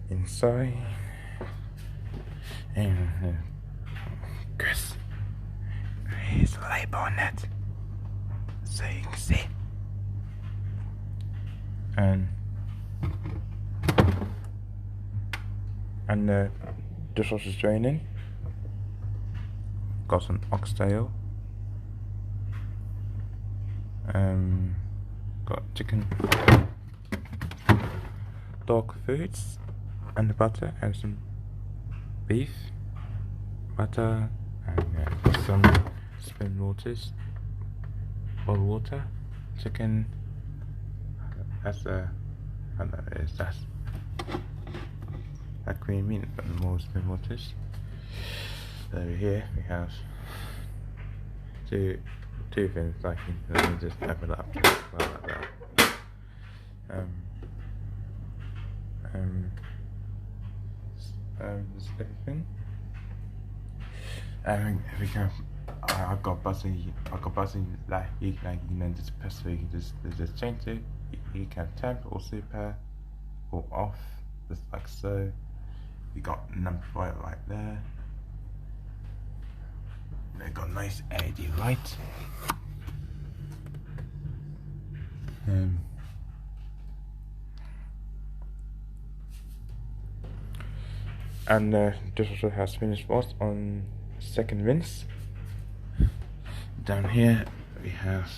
Inside, and Chris, here's a label on it, so you can see. And the dishwasher's draining. Got some oxtail. Got chicken, dog foods, and the butter, and some beef, butter, and some spring waters, boiled water, chicken. That's I don't know what it is. That's that cream meat, but more spring waters. So over here we have two things, like you can just have it up like that. Just everything. We can. I got buzzing like you know, just press, so you can just change it. You can temp or super or off, just like so. You got number for it right there. They got nice LED light. And the dishwasher has finished wash on second rinse. Down here we have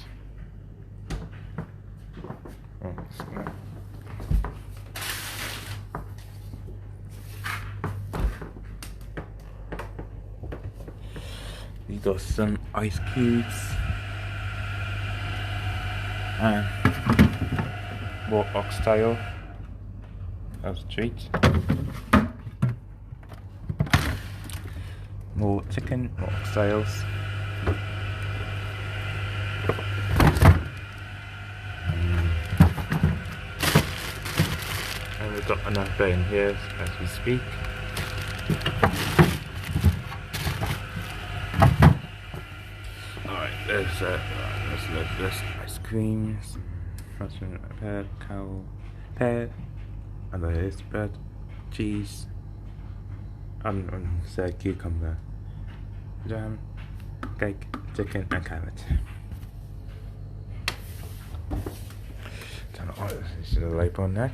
we got some ice cubes and more oxtail as a treat. More chicken, more oxtails. And we've got enough bit in here as we speak. Alright, there's ice creams, pear, and there's bread, cheese, and say cucumber, jam, cake, chicken, and carrot. Don't know what is the label on that.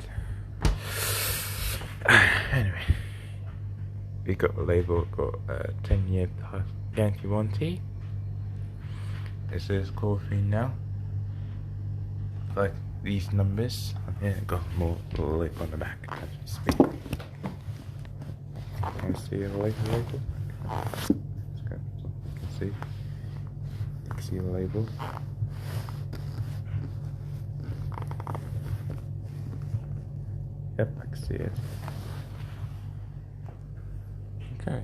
Anyway, we got a label, got 10-year guarantee warranty. It says coffee now. Like these numbers on here, got more label on the back as we speak. Can you see the label? Let's go. You can see the label. Yep, I can see it. Okay.